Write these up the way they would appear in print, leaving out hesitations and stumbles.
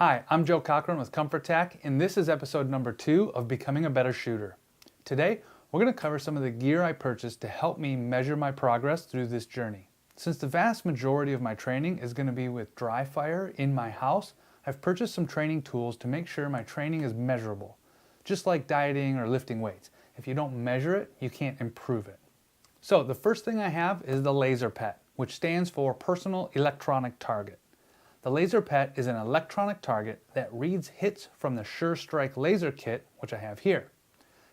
Hi, I'm Joe Cochran with ComfortTac, and this is episode number 2 of Becoming a Better Shooter. Today, we're going to cover some of the gear I purchased to help me measure my progress through this journey. Since the vast majority of my training is going to be with dry fire in my house, I've purchased some training tools to make sure my training is measurable. Just like dieting or lifting weights. If you don't measure it, you can't improve it. So the first thing I have is the LaserPET, which stands for Personal Electronic Target. The LaserPET is an electronic target that reads hits from the SureStrike Laser Kit, which I have here.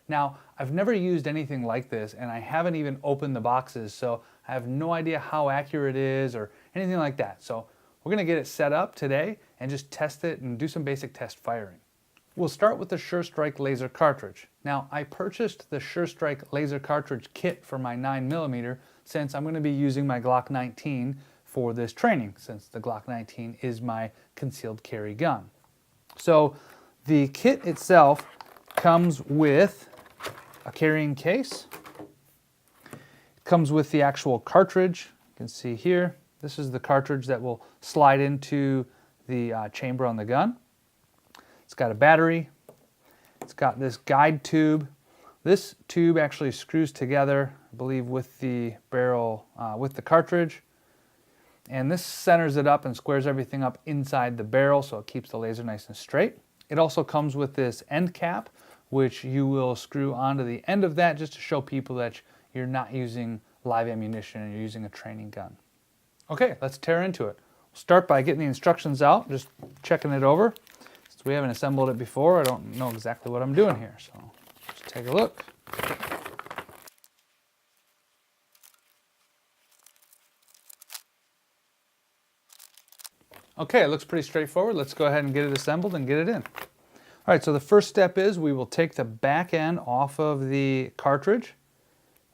Now, I've never used anything like this, and I haven't even opened the boxes, so I have no idea how accurate it is or anything like that. So we're going to get it set up today and just test it and do some basic test firing. We'll start with the SureStrike Laser Cartridge. Now, I purchased the SureStrike Laser Cartridge Kit for my 9mm since I'm going to be using my Glock 19 for this training, since the Glock 19 is my concealed carry gun. So the kit itself comes with a carrying case. It comes with the actual cartridge. You can see here, this is the cartridge that will slide into the chamber on the gun. It's got a battery. It's got this guide tube. This tube actually screws together, I believe, with the barrel, with the cartridge. And this centers it up and squares everything up inside the barrel so it keeps the laser nice and straight. It also comes with this end cap, which you will screw onto the end of that just to show people that you're not using live ammunition and you're using a training gun. Okay, let's tear into it. We'll start by getting the instructions out, just checking it over. Since we haven't assembled it before, I don't know exactly what I'm doing here, so let's take a look. Okay, it looks pretty straightforward. Let's go ahead and get it assembled and get it in. All right, so the first step is we will take the back end off of the cartridge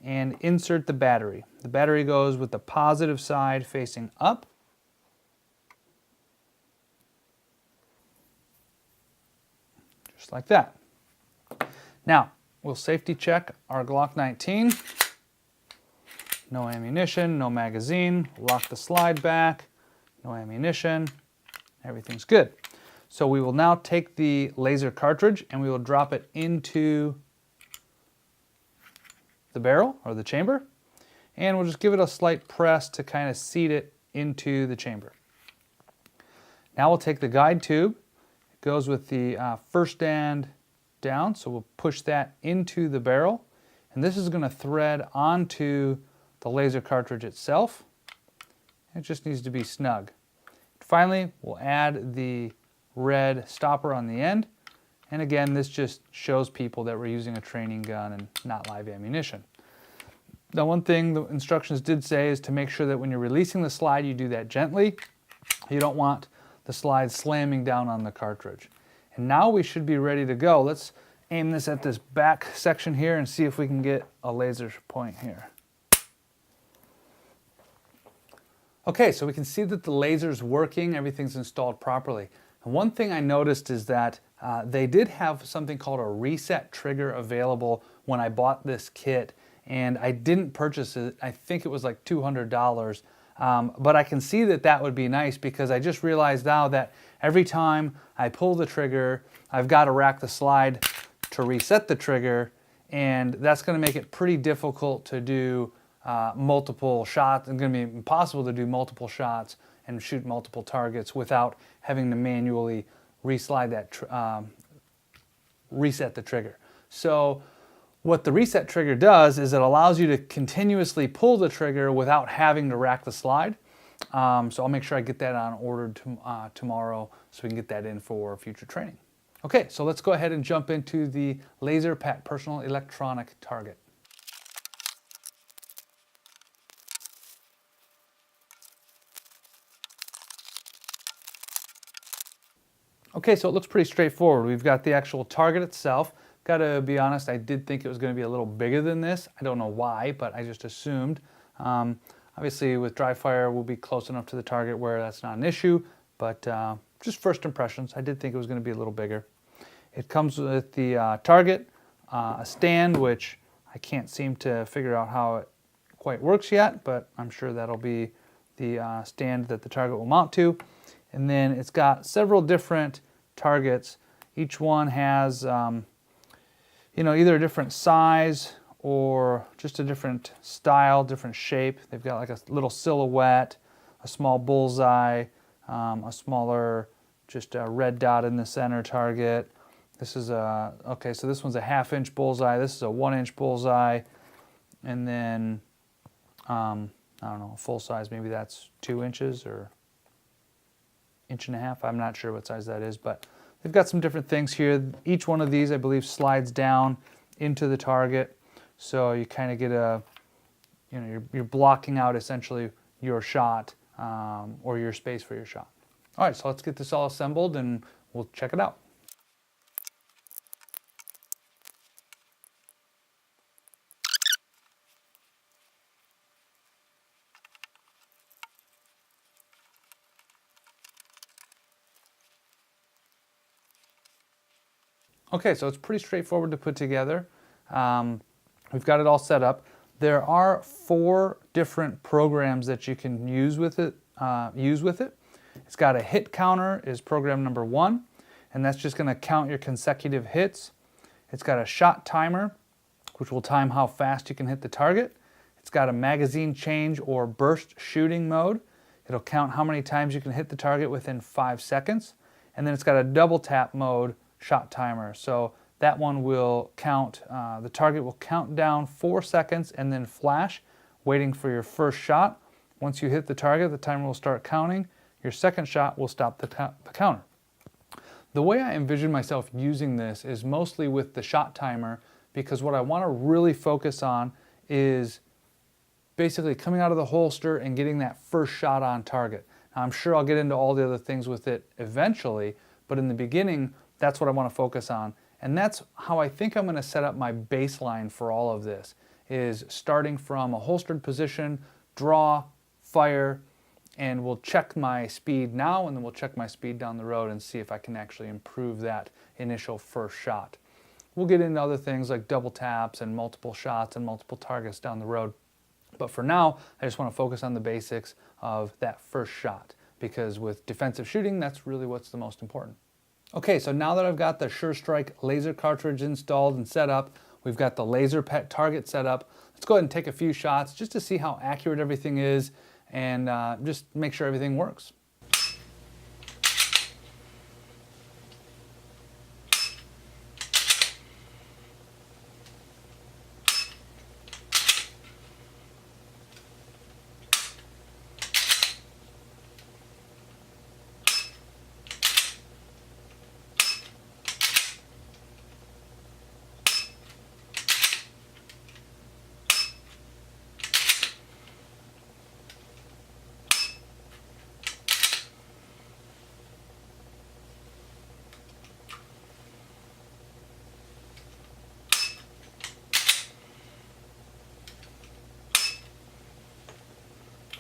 and insert the battery. The battery goes with the positive side facing up. Just like that. Now, we'll safety check our Glock 19. No ammunition, no magazine. Lock the slide back. No ammunition, everything's good. So we will now take the laser cartridge and we will drop it into the barrel or the chamber, and we'll just give it a slight press to kind of seat it into the chamber. Now we'll take the guide tube. It goes with the first end down, so we'll push that into the barrel, and this is going to thread onto the laser cartridge itself. It just needs to be snug. Finally, we'll add the red stopper on the end. And again, this just shows people that we're using a training gun and not live ammunition. Now, one thing the instructions did say is to make sure that when you're releasing the slide, you do that gently. You don't want the slide slamming down on the cartridge. And now we should be ready to go. Let's aim this at this back section here and see if we can get a laser point here. Okay, so we can see that the laser's working, everything's installed properly. And one thing I noticed is that they did have something called a reset trigger available when I bought this kit, and I didn't purchase it. I think it was like $200, but I can see that that would be nice because I just realized now that every time I pull the trigger, I've got to rack the slide to reset the trigger, and that's going to make it pretty difficult to do multiple shots. It's going to be impossible to do multiple shots and shoot multiple targets without having to manually reset the trigger. So what the reset trigger does is it allows you to continuously pull the trigger without having to rack the slide. So I'll make sure I get that on order tomorrow so we can get that in for future training. Okay, so let's go ahead and jump into the LaserPET Personal Electronic Target. Okay, so it looks pretty straightforward. We've got the actual target itself. Got to be honest, I did think it was going to be a little bigger than this. I don't know why, but I just assumed. Obviously, with dry fire, we'll be close enough to the target where that's not an issue, but just first impressions, I did think it was going to be a little bigger. It comes with the target, a stand, which I can't seem to figure out how it quite works yet, but I'm sure that'll be the stand that the target will mount to. And then it's got several different targets. Each one has either a different size or just a different style, different shape. They've got like a little silhouette, a small bullseye, a smaller just a red dot in the center target. This is so this one's a 1/2-inch bullseye. This is a 1-inch bullseye. And then, I don't know, full size, maybe that's 2 inches or 1.5 inches. I'm not sure what size that is, but they've got some different things here. Each one of these, I believe, slides down into the target. So you kind of get you're blocking out essentially your shot or your space for your shot. All right, so let's get this all assembled and we'll check it out. Okay, so it's pretty straightforward to put together. We've got it all set up. There are 4 different programs that you can use with it. It's got a hit counter is program number 1, and that's just going to count your consecutive hits. It's got a shot timer, which will time how fast you can hit the target. It's got a magazine change or burst shooting mode. It'll count how many times you can hit the target within 5 seconds. And then it's got a double tap mode shot timer. So that one will count, the target will count down 4 seconds and then flash, waiting for your first shot. Once you hit the target, the timer will start counting. Your second shot will stop the counter. The way I envision myself using this is mostly with the shot timer, because what I want to really focus on is basically coming out of the holster and getting that first shot on target. Now, I'm sure I'll get into all the other things with it eventually, but in the beginning, that's what I want to focus on. And that's how I think I'm going to set up my baseline for all of this, is starting from a holstered position, draw, fire, and we'll check my speed now, and then we'll check my speed down the road and see if I can actually improve that initial first shot. We'll get into other things like double taps and multiple shots and multiple targets down the road. But for now, I just want to focus on the basics of that first shot, because with defensive shooting, that's really what's the most important. Okay, so now that I've got the SureStrike Laser Cartridge installed and set up, we've got the LaserPET target set up. Let's go ahead and take a few shots just to see how accurate everything is and just make sure everything works.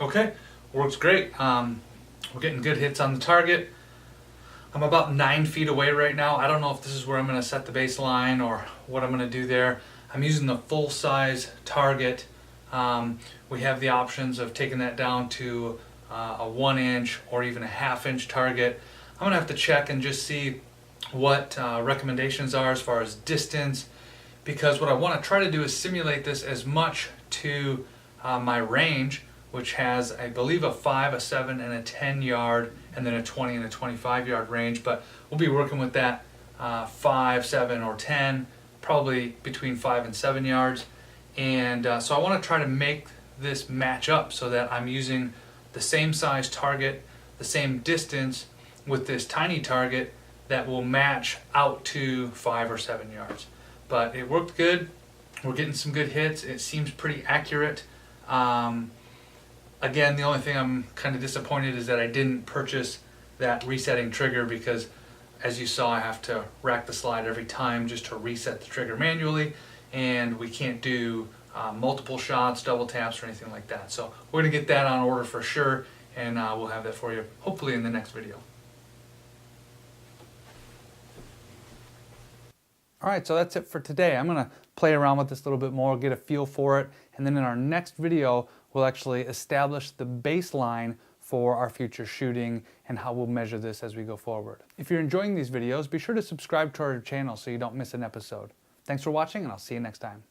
Okay, works great. We're getting good hits on the target. I'm about 9 feet away right now. I don't know if this is where I'm going to set the baseline or what I'm going to do there. I'm using the full size target. We have the options of taking that down to a 1-inch or even a 1/2-inch target. I'm going to have to check and just see what recommendations are as far as distance, because what I want to try to do is simulate this as much to my range, which has, I believe, a 5, a 7, and a 10 yard, and then a 20 and a 25 yard range. But we'll be working with that 5, 7, or 10, probably between 5 and 7 yards. And so I want to try to make this match up so that I'm using the same size target, the same distance with this tiny target that will match out to 5 or 7 yards. But it worked good. We're getting some good hits. It seems pretty accurate. Again, the only thing I'm kind of disappointed is that I didn't purchase that resetting trigger, because as you saw, I have to rack the slide every time just to reset the trigger manually, and we can't do multiple shots, double taps, or anything like that. So we're going to get that on order for sure, and we'll have that for you hopefully in the next video. All right, so that's it for today. I'm going to play around with this a little bit more, get a feel for it, and then in our next video, we'll actually establish the baseline for our future shooting and how we'll measure this as we go forward. If you're enjoying these videos, be sure to subscribe to our channel so you don't miss an episode. Thanks for watching, and I'll see you next time.